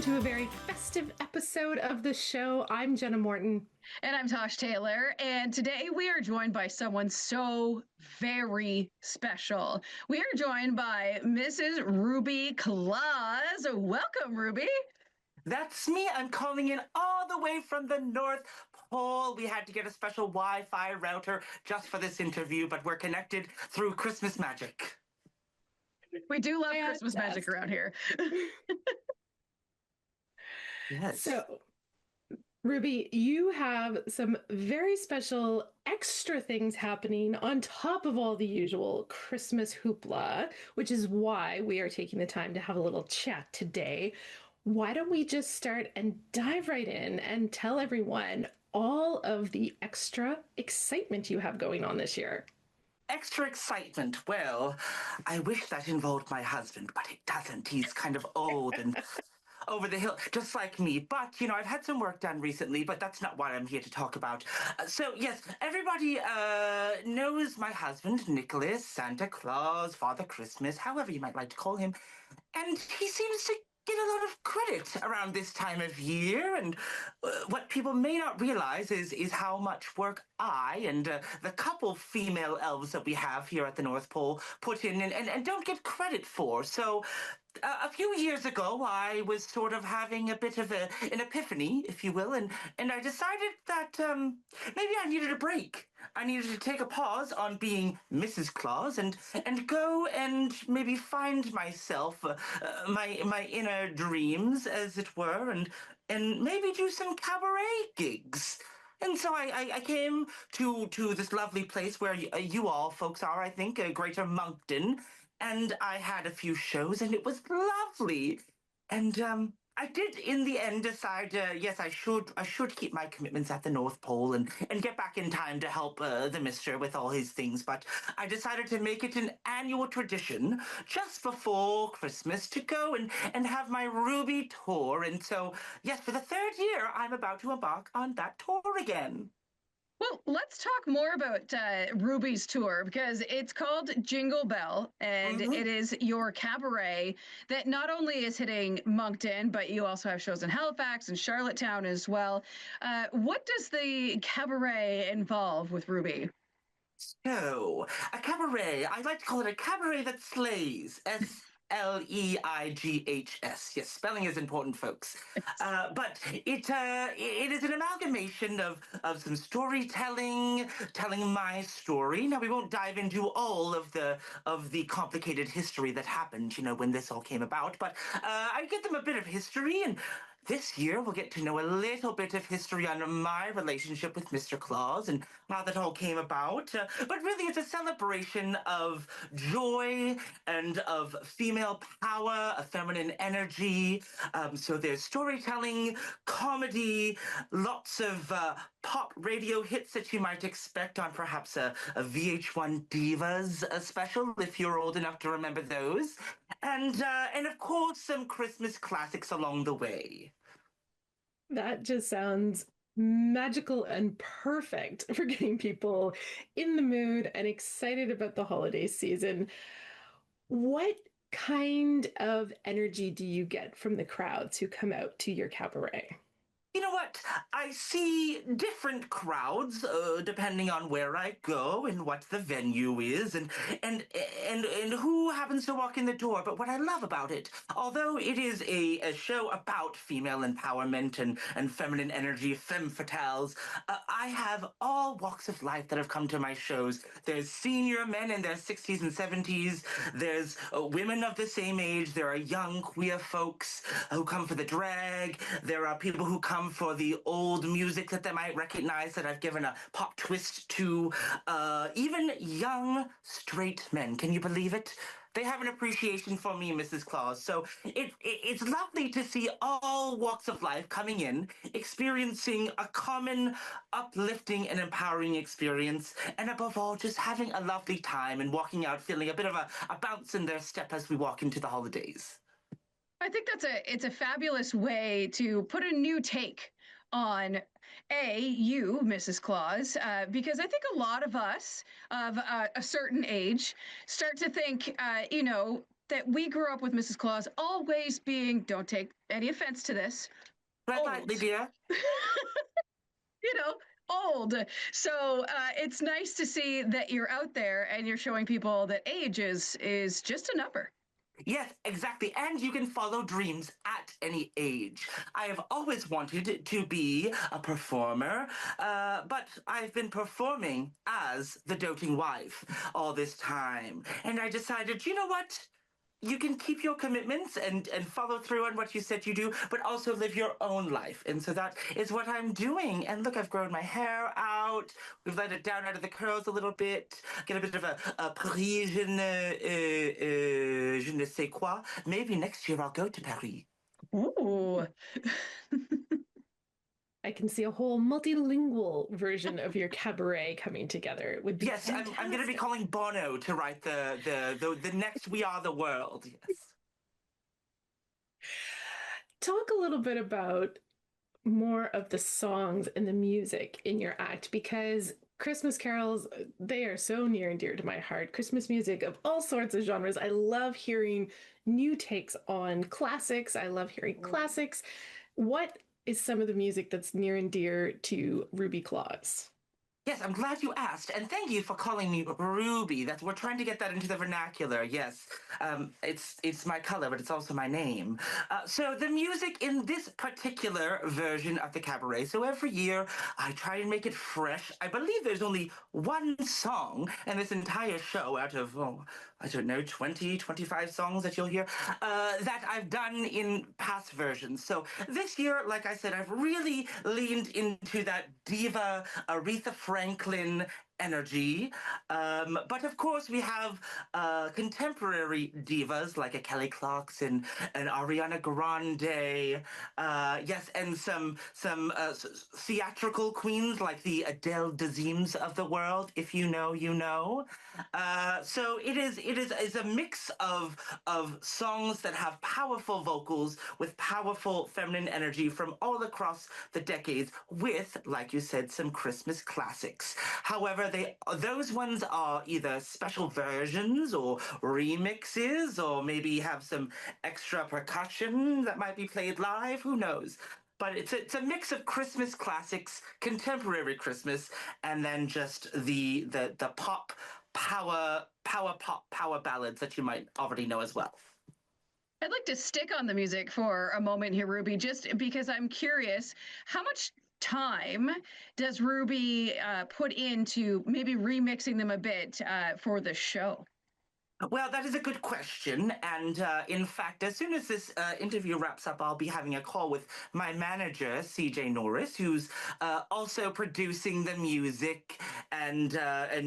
welcome to a very festive episode of the show. I'm Jenna Morton. And I'm Tosh Taylor. And today we are joined by someone so very special. We are joined by Mrs. Ruby Claus. Welcome, Ruby. That's me. I'm calling in all the way from the North Pole. We had to get a special Wi-Fi router just for this interview, but we're connected through Christmas magic. We do love Christmas magic around here. Yes. So, Ruby, you have some very special extra things happening on top of all the usual Christmas hoopla, which is why we are taking the time to have a little chat today. Why don't we just start and dive right in and tell everyone all of the extra excitement you have going on this year? Extra excitement. Well, I wish that involved my husband, but it doesn't. He's kind of old and over the hill, just like me. But, I've had some work done recently, but that's not what I'm here to talk about. So, yes, everybody knows my husband, Nicholas, Santa Claus, Father Christmas, however you might like to call him. And he seems to get a lot of credit around this time of year. And what people may not realize is how much work I and the couple female elves that we have here at the North Pole put in and don't get credit for. So a few years ago, I was sort of having a bit of an epiphany, if you will, and I decided that maybe I needed a break. I needed to take a pause on being Mrs. Claus and go and maybe find myself, my inner dreams, as it were, and maybe do some cabaret gigs. And so I came to this lovely place where you all folks are, I think, Greater Moncton, and I had a few shows, and it was lovely. And I did, in the end, decide, yes, I should keep my commitments at the North Pole and get back in time to help the Mister with all his things. But I decided to make it an annual tradition just before Christmas to go and have my Ruby tour. And so, yes, for the third year, I'm about to embark on that tour again. Well, let's talk more about Ruby's tour because it's called Jingle Bell, and Mm-hmm. it is your cabaret that not only is hitting Moncton, but you also have shows in Halifax and Charlottetown as well. What does the cabaret involve with Ruby? So, a cabaret, I like to call it a cabaret that slays. Sleighs. Yes, spelling is important, folks. But it is an amalgamation of some storytelling, telling my story. Now we won't dive into all of the complicated history that happened, when this all came about. But I give them a bit of history, and this year we'll get to know a little bit of history on my relationship with Mr. Claus and how that all came about. But really, it's a celebration of joy and of female power, a feminine energy. So there's storytelling, comedy, lots of pop radio hits that you might expect on perhaps a VH1 Divas special, if you're old enough to remember those. And of course, some Christmas classics along the way. That just sounds magical and perfect for getting people in the mood and excited about the holiday season. What kind of energy do you get from the crowds who come out to your cabaret? You know what? I see different crowds depending on where I go and what the venue is and who happens to walk in the door. But what I love about it, although it is a show about female empowerment and feminine energy, femme fatales, I have all walks of life that have come to my shows. There's senior men in their 60s and 70s. There's women of the same age. There are young queer folks who come for the drag. There are people who come for the old music that they might recognize that I've given a pop twist to. Even young straight men. Can you believe it? They have an appreciation for me, Mrs. Claus. So it's lovely to see all walks of life coming in, experiencing a common, uplifting, and empowering experience, and above all, just having a lovely time and walking out feeling a bit of a bounce in their step as we walk into the holidays. I think it's a fabulous way to put a new take on you, Mrs. Claus, because I think a lot of us of a certain age start to think, that we grew up with Mrs. Claus always being, don't take any offense to this, Tread old. lightly, dear. You know, old. So it's nice to see that you're out there and you're showing people that age is just a number. Yes, exactly. And you can follow dreams at any age. I have always wanted to be a performer, but I've been performing as the doting wife all this time. And I decided, you know what? You can keep your commitments and follow through on what you said you do, but also live your own life. And so that is what I'm doing. And look, I've grown my hair out. We've let it down out of the curls a little bit. Get a bit of a Paris je ne sais quoi. Maybe next year I'll go to Paris. Ooh. I can see a whole multilingual version of your cabaret coming together. It would be Yes, I'm going to be calling Bono to write the next We Are the World. Yes. Talk a little bit about more of the songs and the music in your act, because Christmas carols, they are so near and dear to my heart. Christmas music of all sorts of genres. I love hearing new takes on classics. I love hearing classics. What is some of the music that's near and dear to Ruby Claus? Yes, I'm glad you asked, and thank you for calling me Ruby. That we're trying to get that into the vernacular. Yes, it's my color, but it's also my name. So the music in this particular version of the cabaret. So every year I try and make it fresh. I believe there's only one song in this entire show out of I don't know, 20, 25 songs that you'll hear that I've done in past versions. So this year, like I said, I've really leaned into that diva Aretha Franklin energy. But of course, we have contemporary divas like a Kelly Clarkson and Ariana Grande. Yes, and some theatrical queens like the Adele Dazeems of the world. If you know, you know. So it is a mix of songs that have powerful vocals with powerful feminine energy from all across the decades, with, like you said, some Christmas classics. However, those ones are either special versions or remixes, or maybe have some extra percussion that might be played live. Who knows? But it's a mix of Christmas classics, contemporary Christmas, and then just the pop power ballads that you might already know as well. I'd like to stick on the music for a moment here, Ruby, just because I'm curious how much time does Ruby put into maybe remixing them a bit for the show? Well, that is a good question. And in fact, as soon as this interview wraps up, I'll be having a call with my manager, CJ Norris, who's also producing the music and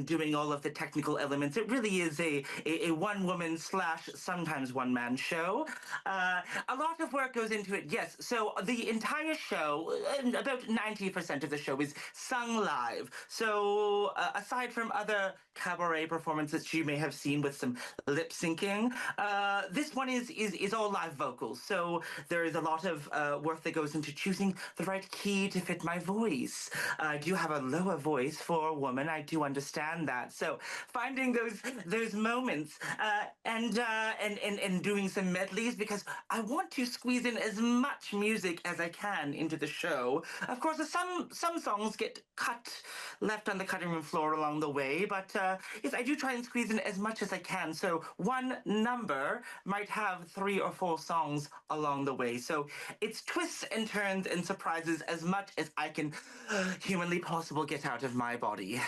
doing all of the technical elements. It really is a one-woman slash sometimes one-man show. A lot of work goes into it, yes. So the entire show, about 90% of the show, is sung live. So aside from other cabaret performances you may have seen with some lip syncing. This one is all live vocals, so there is a lot of work that goes into choosing the right key to fit my voice. I do have a lower voice for a woman. I do understand that. So finding those moments and doing some medleys, because I want to squeeze in as much music as I can into the show. Of course, some songs get cut, left on the cutting room floor along the way, but yes, I do try and squeeze in as much as I can. So one number might have 3 or 4 songs along the way. So it's twists and turns and surprises as much as I can humanly possible get out of my body.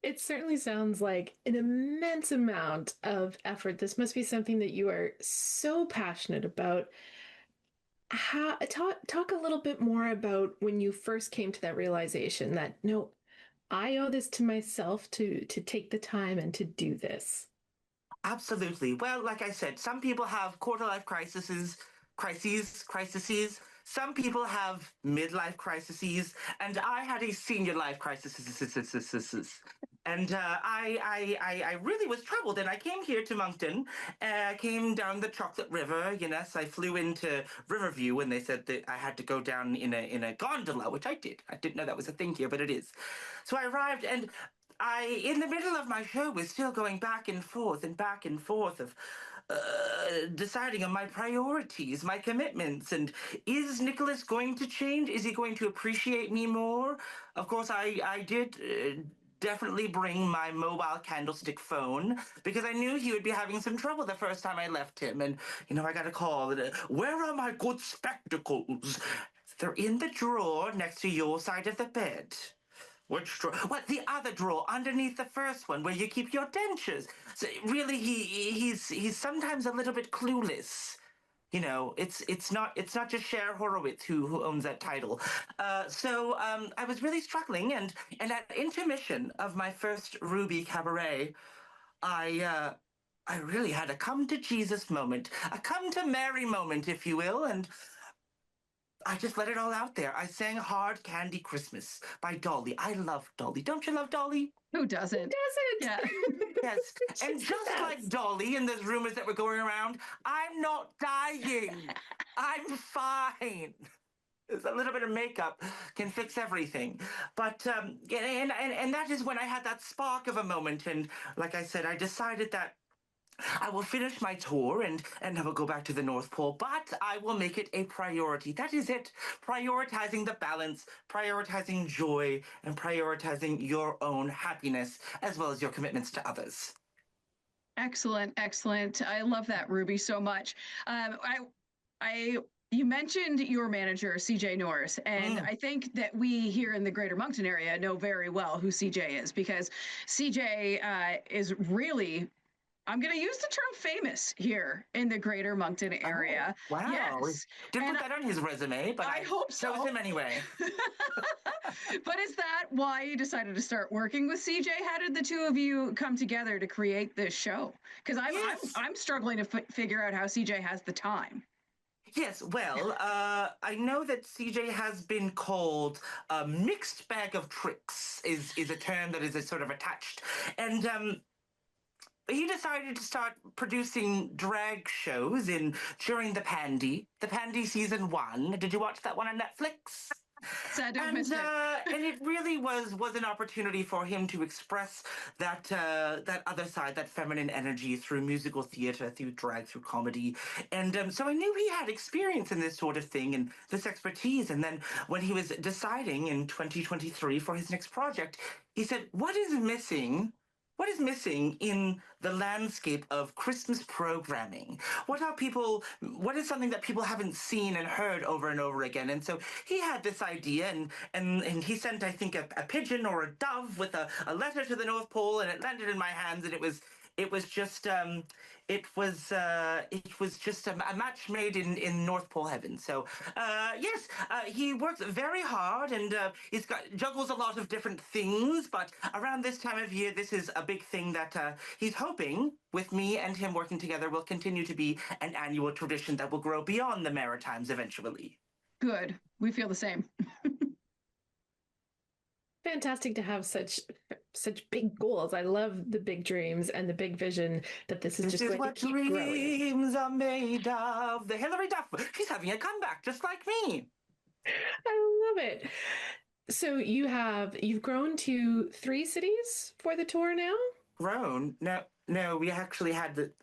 It certainly sounds like an immense amount of effort. This must be something that you are so passionate about. Talk a little bit more about when you first came to that realization that no, I owe this to myself to take the time and to do this. Absolutely. Well, like I said, some people have quarter life crises. Some people have midlife crises, and I had a senior life crisis. And I really was troubled. And I came here to Moncton, came down the Chocolate River. Yes, I flew into Riverview when they said that I had to go down in a gondola, which I did. I didn't know that was a thing here, but it is. So I arrived, and in the middle of my show, was still going back and forth of deciding on my priorities, my commitments, and is Nicholas going to change? Is he going to appreciate me more? Of course, I did. Definitely bring my mobile candlestick phone because I knew he would be having some trouble the first time I left him. And, I got a call. Where are my good spectacles? They're in the drawer next to your side of the bed. Which drawer? What, the other drawer underneath the first one where you keep your dentures? So really, he's sometimes a little bit clueless. It's not just Cher Horowitz who owns that title. So I was really struggling, and at intermission of my first Ruby cabaret, I really had a come to Jesus moment, a come to Mary moment, if you will, and I just let it all out there. I sang Hard Candy Christmas by Dolly. I love Dolly. Don't you love Dolly? Who doesn't? Doesn't. Yeah. Yes. And just like Dolly and those rumors that were going around, I'm not dying. I'm fine. A little bit of makeup can fix everything. But, and that is when I had that spark of a moment. And like I said, I decided that I will finish my tour and I will go back to the North Pole, but I will make it a priority. That is it. Prioritizing the balance, prioritizing joy, and prioritizing your own happiness as well as your commitments to others. Excellent, excellent. I love that, Ruby, so much. You mentioned your manager, CJ Norris, and I think that we here in the Greater Moncton area know very well who CJ is because CJ is really, I'm going to use the term famous here in the Greater Moncton area. Oh, wow. Yes. Didn't put that on his resume, but I hope so. Chose him anyway. But is that why you decided to start working with CJ? How did the two of you come together to create this show? Because I'm struggling to figure out how CJ has the time. Yes, well, I know that CJ has been called a mixed bag of tricks, is a term that is sort of attached. And he decided to start producing drag shows during the Pandy season 1. Did you watch that one on Netflix? Sad to have missed it. And it really was an opportunity for him to express that other side, that feminine energy through musical theater, through drag, through comedy. And so I knew he had experience in this sort of thing and this expertise. And then when he was deciding in 2023 for his next project, he said, what is missing in the landscape of Christmas programming? What is something that people haven't seen and heard over and over again? And so he had this idea and he sent, I think, a pigeon or a dove with a letter to the North Pole, and it landed in my hands, and it was just a match made in North Pole heaven. So yes, he works very hard, and juggles a lot of different things. But around this time of year, this is a big thing that he's hoping, with me and him working together, will continue to be an annual tradition that will grow beyond the Maritimes eventually. Good. We feel the same. Fantastic to have such big goals. I love the big dreams and the big vision that this is just going to keep growing. Dreams are made of. The Hillary Duff. She's having a comeback, just like me. I love it. So you've grown to 3 cities for the tour now? Grown? No, we actually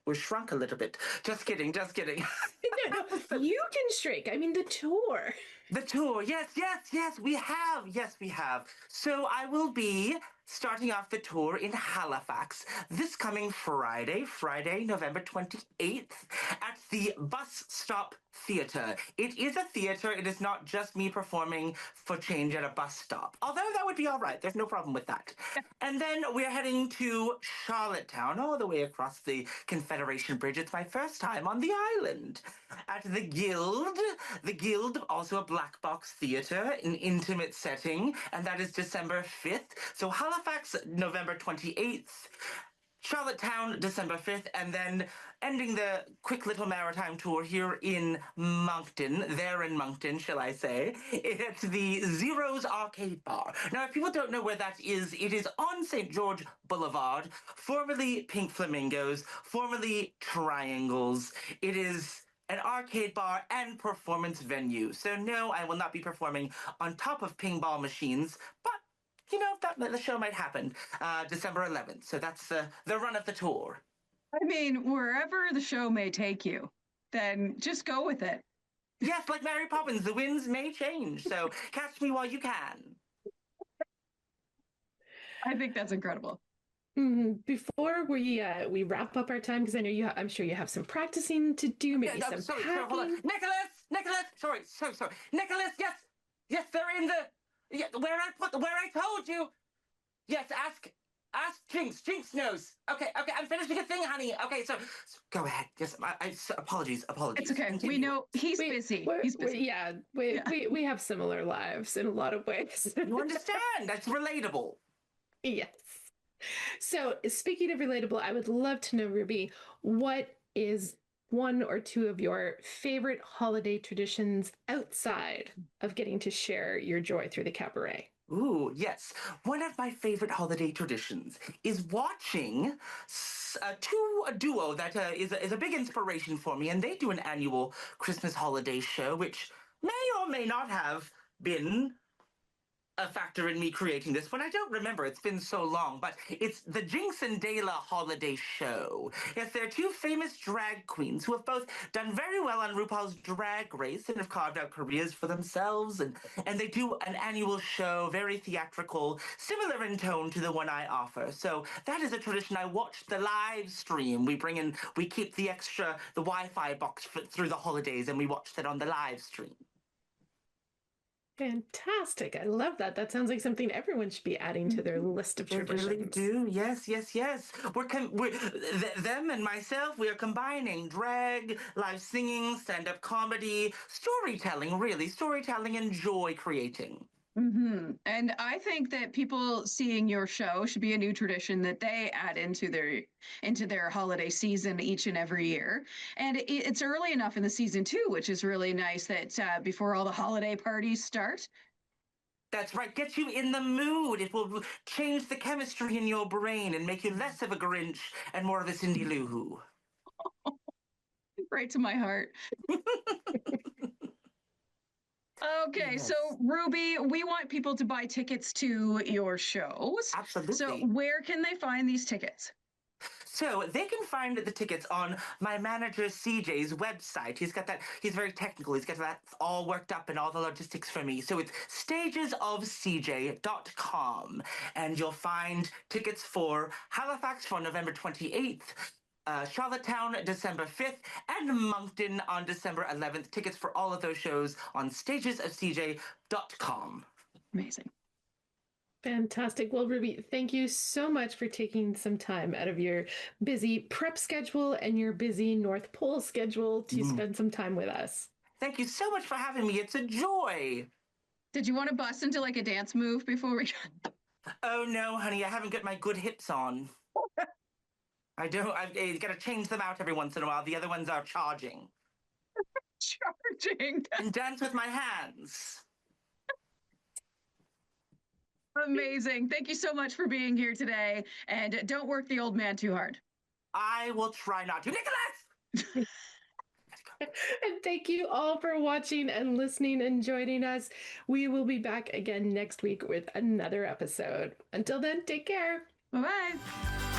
we're shrunk a little bit. Just kidding. No, you can shrink. I mean, the tour. The tour, yes, we have. Yes, we have. So I will be starting off the tour in Halifax this coming Friday, November 28th, at the Bus Stop Theatre. It is a theatre. It is not just me performing for change at a bus stop. Although that would be all right. There's no problem with that. And then we're heading to Charlottetown, all the way across the Confederation Bridge. It's my first time on the island. At the Guild. The Guild, also a black box theatre, an intimate setting, and that is December 5th. So Halifax, November 28th. Charlottetown, December 5th, and then ending the quick little maritime tour here in Moncton, shall I say, at the Zero's Arcade Bar. Now, if people don't know where that is, it is on St. George Boulevard, formerly Pink Flamingos, formerly Triangles. It is an arcade bar and performance venue. So no, I will not be performing on top of ping ball machines, but the show might happen December 11th. So that's the run of the tour. I mean, wherever the show may take you, then just go with it. Yes, like Mary Poppins, the winds may change. So catch me while you can. I think that's incredible. Before we wrap up our time, because I know I'm sure you have some practicing to do, maybe some sorry, packing. hold on. Nicholas, sorry, so sorry. Nicholas, yes, they're in where I told you. Yes, ask Jinx. Jinx knows. Okay, I'm finishing a thing, honey. Okay, so go ahead. Yes, apologies. It's okay. Continue. We know he's busy. He's busy. We have similar lives in a lot of ways. You understand? That's relatable. Yes. So, speaking of relatable, I would love to know, Ruby, what is one or two of your favorite holiday traditions outside of getting to share your joy through the cabaret? Ooh, yes. One of my favorite holiday traditions is watching a duo that is a big inspiration for me, and they do an annual Christmas holiday show, which may or may not have been a factor in me creating this one. I don't remember. It's been so long, but it's the Jinx and Dela Holiday Show. Yes, they're two famous drag queens who have both done very well on RuPaul's Drag Race and have carved out careers for themselves. And they do an annual show, very theatrical, similar in tone to the one I offer. So that is a tradition. I watch the live stream. We keep the Wi-Fi box through the holidays, and we watch that on the live stream. Fantastic. I love that. That sounds like something everyone should be adding to their list of traditions. They really do. Yes. Them and myself, we are combining drag, live singing, stand-up comedy, storytelling and joy creating. And I think that people seeing your show should be a new tradition that they add into their holiday season each and every year. And it's early enough in the season too, which is really nice that before all the holiday parties start. That's right. Get you in the mood. It will change the chemistry in your brain and make you less of a Grinch and more of a Cindy Lou Who. Right to my heart. Okay, Yes. so Ruby, we want people to buy tickets to your shows. Absolutely. So where can they find these tickets? So they can find the tickets on my manager CJ's website. He's very technical. He's got that all worked up and all the logistics for me. So it's stagesofcj.com. And you'll find tickets for Halifax for November 28th, Charlottetown December 5th, and Moncton on December 11th. Tickets for all of those shows on stagesofcj.com. Amazing. Fantastic. Well, Ruby, thank you so much for taking some time out of your busy prep schedule and your busy North Pole schedule to spend some time with us. Thank you so much for having me. It's a joy. Did you want to bust into like a dance move before we... Oh, no, honey, I haven't got my good hips on. I don't. I've got to change them out every once in a while. The other ones are charging. Charging. And dance with my hands. Amazing. Thank you so much for being here today. And don't work the old man too hard. I will try not to. Nicholas! And thank you all for watching and listening and joining us. We will be back again next week with another episode. Until then, take care. Bye-bye.